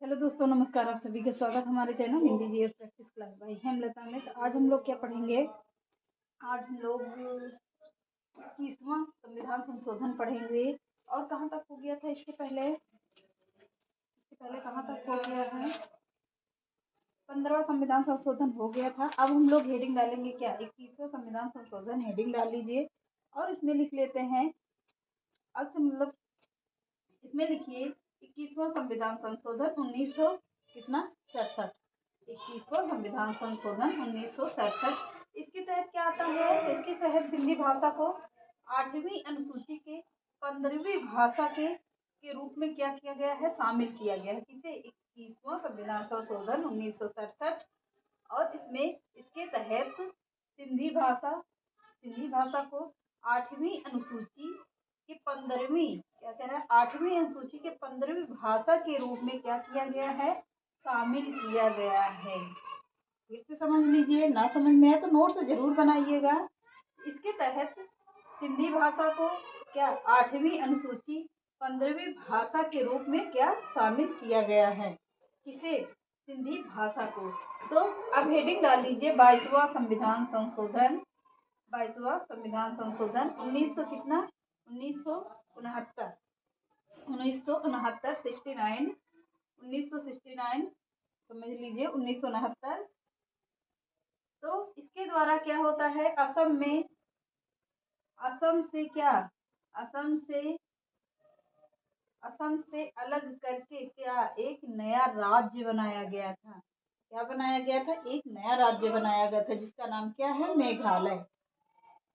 Hello दोस्तों, नमस्कार। आप सभी का स्वागत हमारे channel Hindi GS practice class by Hemlata में। तो आज हम लोग क्या पढ़ेंगे? आज हम लोग 21वां संविधान संशोधन पढ़ेंगे। और कहाँ तक हो गया था? इसके पहले कहाँ तक हो गया है? 15वां संविधान संशोधन हो गया था। अब हम लोग हेडिंग डालेंगे क्या? 21वां संविधान संशोधन हेडिंग डाल लीजिए और इसमें लिख लेते हैं। आज से मतलब इसमें लिखिए 21वां संविधान संशोधन 1900 कितना 67। 21वां संविधान संशोधन 1967। इसके तहत क्या आता है? इसके तहत सिंधी भाषा को 8वीं अनुसूची के 15वीं भाषा के रूप में क्या किया गया है? शामिल किया गया है। किसे? 21वां संविधान संशोधन 1967। और इसके तहत सिंधी भाषा को 8वीं अनुसूची की 15वीं क्या कह रहा है? 8वीं अनुसूची के 15वीं भाषा के रूप में क्या किया गया है? शामिल किया गया है। फिर से समझ लीजिए, ना समझ में आए तो नोट्स जरूर बनाइएगा। इसके तहत सिंधी भाषा को क्या 8वीं अनुसूची 15वीं भाषा के रूप में क्या शामिल किया गया है? किसे? सिंधी भाषा को। तो अब हेडिंग डाल लीजिए 22वां संविधान संशोधन। 22वां संविधान संशोधन 1900 कितना 1969 1969 समझ लीजिए 1969। तो इसके द्वारा क्या होता है? असम से अलग करके क्या एक नया राज्य बनाया गया था? क्या बनाया गया था? एक नया राज्य बनाया गया था जिसका नाम क्या है? मेघालय।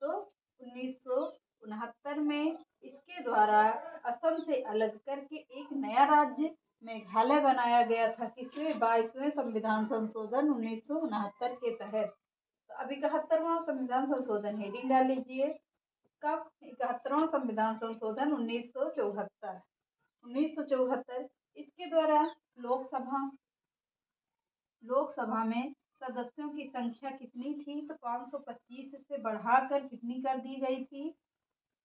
तो 1969 में इसके द्वारा असम से अलग करके एक नया राज्य मेघालय बनाया गया था। किसमें? 22वें संविधान संशोधन 1969 के तहत। तो अब 71वां संविधान संशोधन हेडिंग डाल लीजिए। कब? 71वां संविधान संशोधन 1974। इसके द्वारा लोकसभा में सदस्यों की संख्या कितनी थी? तो 525 से बढ़ाकर कितनी कर दी गई थी?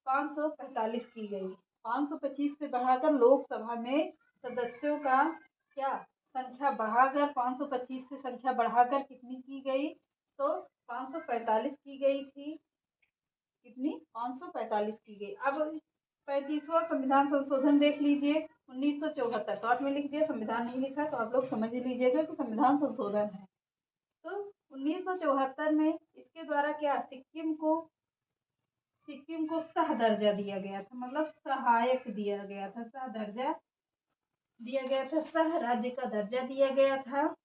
545 की गई। 525 से बढ़ाकर लोकसभा में सदस्यों का क्या संख्या बढ़ाकर 525 से संख्या बढ़ाकर कितनी की गई? तो 545 की गई थी। कितनी? 545 की गई। अब 35वां संविधान संशोधन देख लीजिए 1974। शॉर्ट में लिख दिया, संविधान नहीं लिखा तो आप लोग समझ ही लीजिएगा कि संविधान संशोधन है। तो 1974 में इसके द्वारा क्या सिक्किम को सह दर्जा दिया गया था, मतलब सहायक दिया गया था, सह दर्जा दिया गया था, सह राज्य का दर्जा दिया गया था।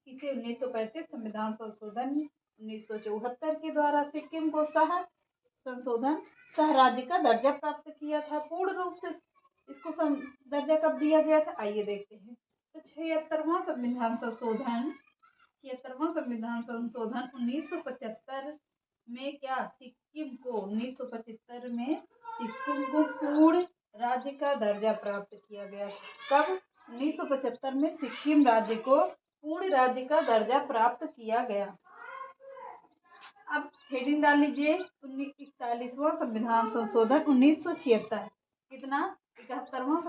किसे? 1935 संविधान संशोधन 1974 के द्वारा सिक्किम को सह राज्य का दर्जा प्राप्त किया था। पूर्ण रूप से इसको दर्जा कब दिया गया था? आइए देखते हैं। तो 76वां संविधान संशोधन 1975 में क्या सिक्किम को 1975 में सिक्किम को पूर्ण राज्य का दर्जा प्राप्त किया गया। कब? 1975 में सिक्किम राज्य को पूर्ण राज्य का दर्जा प्राप्त किया गया। अब हेडिंग डाल लीजिए 41वां संविधान संशोधन 1976। कितना? 41वां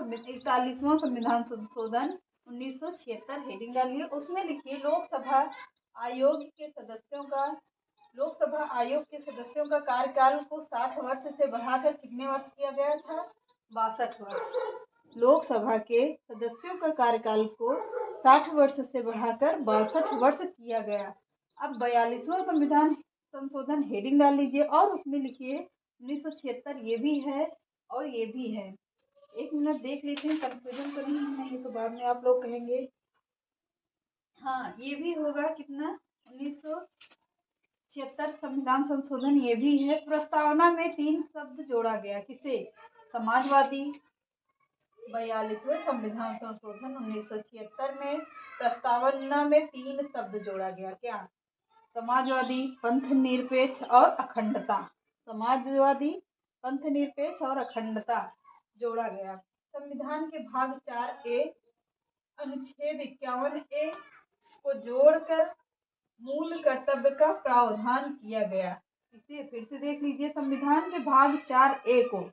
संविधान संशोधन 1976 हेडिंग डालिए। उसमें लिखिए लोकसभा आयोग के सदस्यों का कार्यकाल को 60 वर्ष से बढ़ाकर कितने वर्ष किया गया था? 62 वर्ष। लोकसभा के सदस्यों का कार्यकाल को 60 वर्ष से बढ़ाकर 62 वर्ष किया गया। अब 42वां संविधान संशोधन हेडिंग डाल लीजिए और उसमें लिखिए 1976 ये भी है और ये भी है। एक मिनट देख लेते हैं, कंफ्यूजन तो नहीं है, ये तो बाद में आप लोग कहेंगे। हाँ, ये भी होगा। कितना? 1976 संविधान संशोधन ये भी है। प्रस्तावना में 3 शब्द जोड़ा गया। किसे? समाजवादी। 42वें संविधान संशोधन 1976 में प्रस्तावना में 3 शब्द जोड़ा गया। क्या? समाजवादी, पंथ निरपेक्ष और अखंडता। समाजवादी, पंथ निरपेक्ष और अखंडता जोड़ा गया। संविधान के भाग 4A अनुच्छेद 51A को जोड़कर मूल कर्तव्य का प्रावधान किया गया। इसे फिर से देख लीजिए। संविधान के भाग 4A को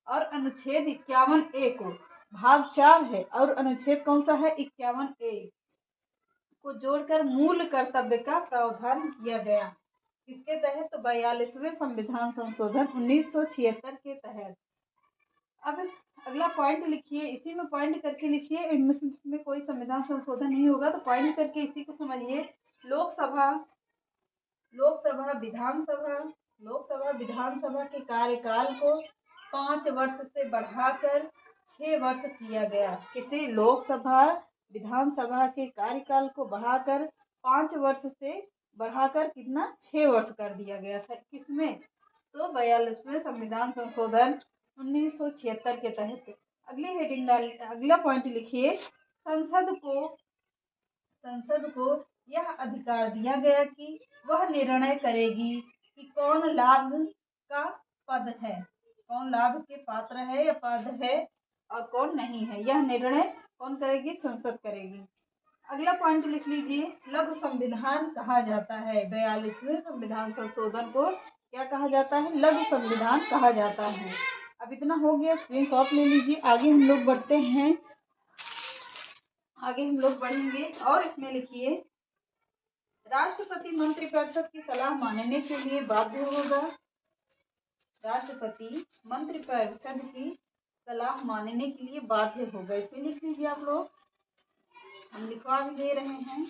और अनुच्छेद 51A को भाग 4 है और अनुच्छेद कौन सा है 51A को जोड़कर मूल कर्तव्य का प्रावधान किया गया। किसके तहत? तो 42वें संविधान संशोधन 1976 के तहत। अब अगला पॉइंट लिखिए, इसी में पॉइंट करके लिखिए, इनमें कोई संविधान संशोधन नहीं होगा तो पॉइंट करके इसी को समझिए। लोकसभा विधानसभा के कार्यकाल को 5 वर्ष से बढ़ाकर 6 वर्ष किया गया। किसी लोकसभा विधानसभा के कार्यकाल को बढ़ाकर 5 वर्ष से बढ़ाकर कितना 6 वर्ष कर दिया गया था। किसमें? तो 42वें संविधान संशोधन 1976 के तहत। अगली हेडिंग अगला पॉइंट लिखिए, संसद को यह अधिकार दिया गया कि वह निर्णय करेगी कि कौन लाभ का पद है, कौन लाभ के पात्र है या पद है और कौन नहीं है। यह निर्णय कौन करेगी? संसद करेगी। अगला पॉइंट लिख लीजिए, लघु संविधान कहा जाता है। 42वें संविधान संशोधन को क्या कहा जाता है? लघु संविधान कहा जाता है। अब इतना हो गया, स्क्रीनशॉट ले लीजिए। आगे हम लोग बढ़ते हैं, आगे हम लोग बढ़ेंगे और इसमें लिखिए, राष्ट्रपति मंत्रिपरिषद की सलाह मानने के लिए बाध्य होगा। राष्ट्रपति मंत्रिपरिषद की सलाह मानने के लिए बाध्य होगा। इसमें लिख लीजिए आप लोग, हम लिखवा भी दे रहे हैं,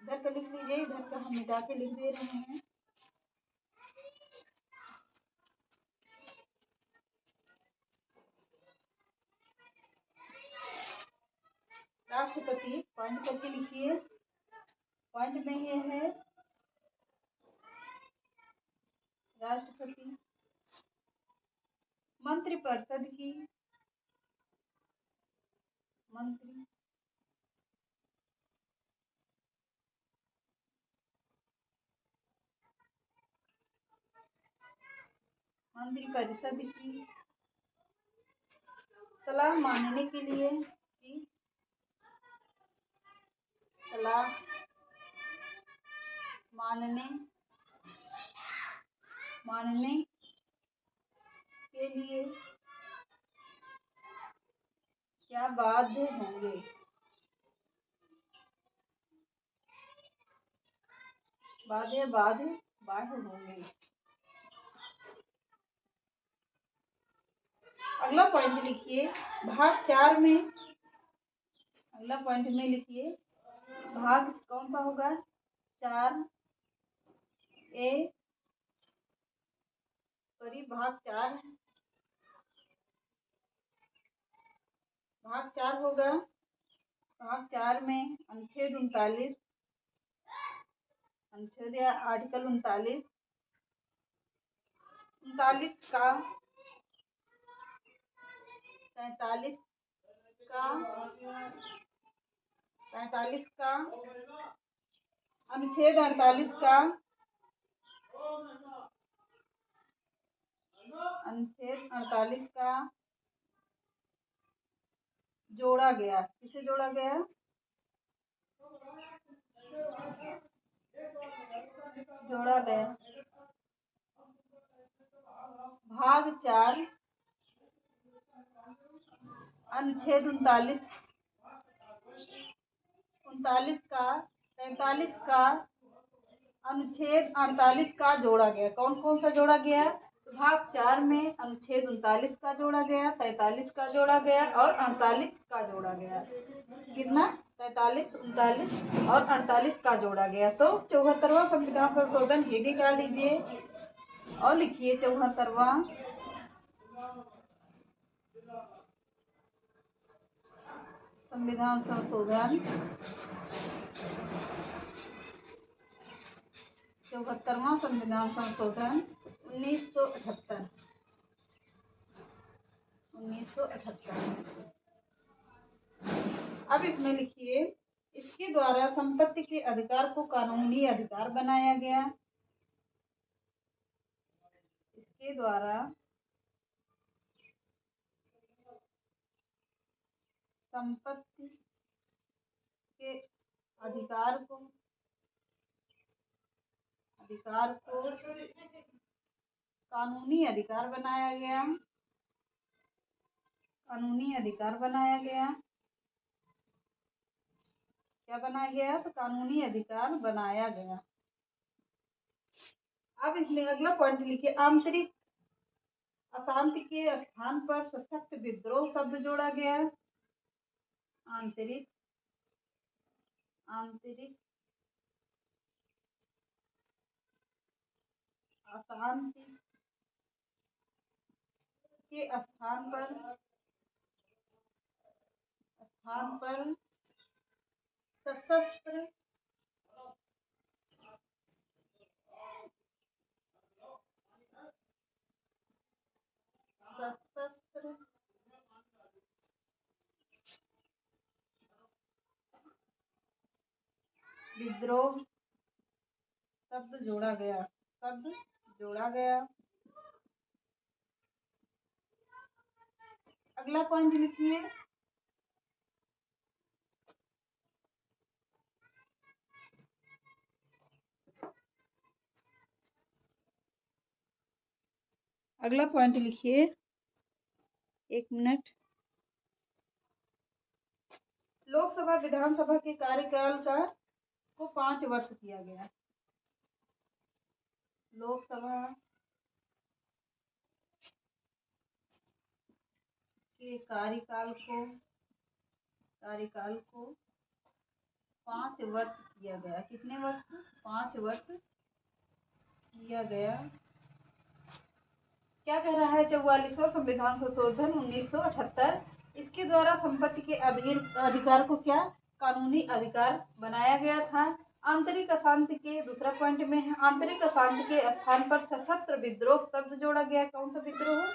इधर का लिख लीजिए, इधर का हम मिटा के लिख दे रहे हैं। राष्ट्रपति पॉइंट करके लिखिए, पॉइंट में ये है, राष्ट्रपति मंत्रिपरिषद की मंत्रिपरिषद की सलाह मानने के लिए सलाह मानने के लिए क्या बाध्य होंगे? बाध्य होंगे। अगला पॉइंट लिखिए, भाग 4 में, अगला पॉइंट में लिखिए, भाग कौन सा होगा? 4A, सॉरी भाग 4 होगा। भाग 4 में अनुच्छेद 39, अनुच्छेद या आर्टिकल 39 का 43 का अनुच्छेद 48 का जोड़ा गया। किसे जोड़ा गया? जोड़ा गया। भाग 4 अनुच्छेद 39 का 43 का अनुच्छेद 48 का जोड़ा गया। कौन कौन सा जोड़ा गया? तो भाग 4 में अनुच्छेद 39 का जोड़ा गया, 43 का जोड़ा गया और 48 का जोड़ा गया। कितना? 43, 39 और 48 का जोड़ा गया। तो 74वां संविधान संशोधन हेडिंग डाल लीजिए और लिखिए 74वां संविधान संशोधन 74वां संविधान संशोधन 1978। अब इसमें लिखिए, इसके द्वारा संपत्ति के अधिकार को कानूनी अधिकार बनाया गया। इसके द्वारा संपत्ति के अधिकार को कानूनी अधिकार बनाया गया। कानूनी अधिकार बनाया गया। क्या बनाया गया? तो कानूनी अधिकार बनाया गया। अब इसमें अगला पॉइंट लिखिए, आंतरिक अशांति के स्थान पर सशक्त विद्रोह शब्द जोड़ा गया। आंतरिक अशांति के स्थान पर सशस्त्र विद्रोह शब्द जोड़ा गया। अगला पॉइंट लिखिए, एक मिनट। लोकसभा विधानसभा के कार्यकाल को 5 वर्ष किया गया। लोकसभा के कार्यकाल को 5 वर्ष किया गया। कितने वर्ष? 5 वर्ष किया गया। क्या कह रहा है? 44वां संविधान संशोधन 1978, इसके द्वारा संपत्ति के अधिकार को क्या? कानूनी अधिकार बनाया गया था। आंतरिक अशांति के दूसरा पॉइंट में है, आंतरिक अशांति के स्थान पर सशस्त्र विद्रोह शब्द जोड़ा गया। कौन सा विद्रोह?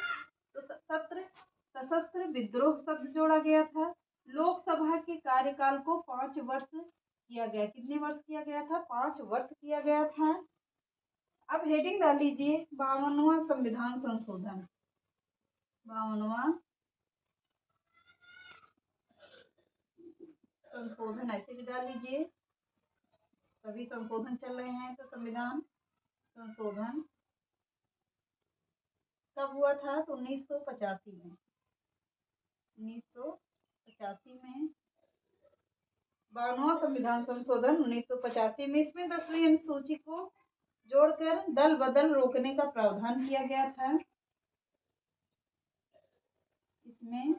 तो सशस्त्र विद्रोह शब्द जोड़ा गया था। लोकसभा के कार्यकाल को 5 वर्ष किया गया। कितने वर्ष किया गया था? 5 वर्ष किया गया था। अब हेडिंग डाल लीजिए, 52वां संविधान संशोधन। 52वां संशोधन ऐसे भी डाल लीजिए, सभी संशोधन चल रहे हैं। तो संविधान संशोधन कब हुआ था? तो 1985 में। 1985 में 52वां संविधान संशोधन 1985 में। इसमें 10वीं अनुसूची को जोड़कर दल बदल रोकने का प्रावधान किया गया था। इसमें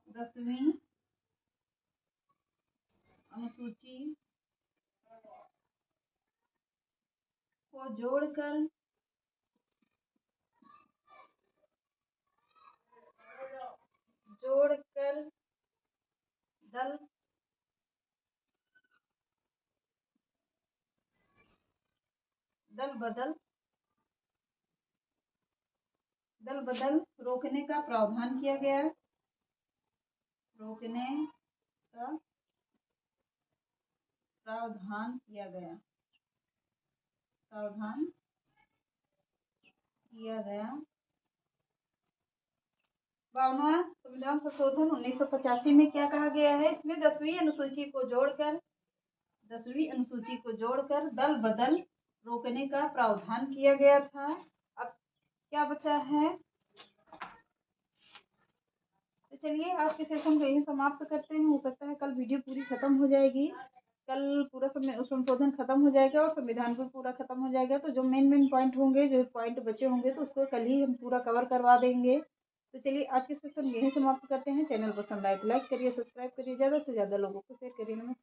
10वीं अनुसूची को जोड़कर दल बदल रोकने का प्रावधान किया गया। प्रावधान किया गया। 52वां संविधान संशोधन 1985 में क्या कहा गया है? इसमें 10वीं अनुसूची को जोड़कर दल बदल रोकने का प्रावधान किया गया था। अब क्या बचा है? तो चलिए आज के सेशन को यही समाप्त करते हैं। हो सकता है कल वीडियो पूरी खत्म हो जाएगी, कल पूरा संशोधन खत्म हो जाएगा और संविधान भी पूरा खत्म हो जाएगा। तो जो मेन पॉइंट होंगे, जो पॉइंट बचे होंगे, तो उसको कल ही हम पूरा कवर करवा देंगे। तो चलिए आज के सेशन यही समाप्त करते हैं। चैनल पसंद आए तो लाइक करिए, सब्सक्राइब करिए, ज़्यादा से ज़्यादा लोगों को शेयर करिए। नमस्कार।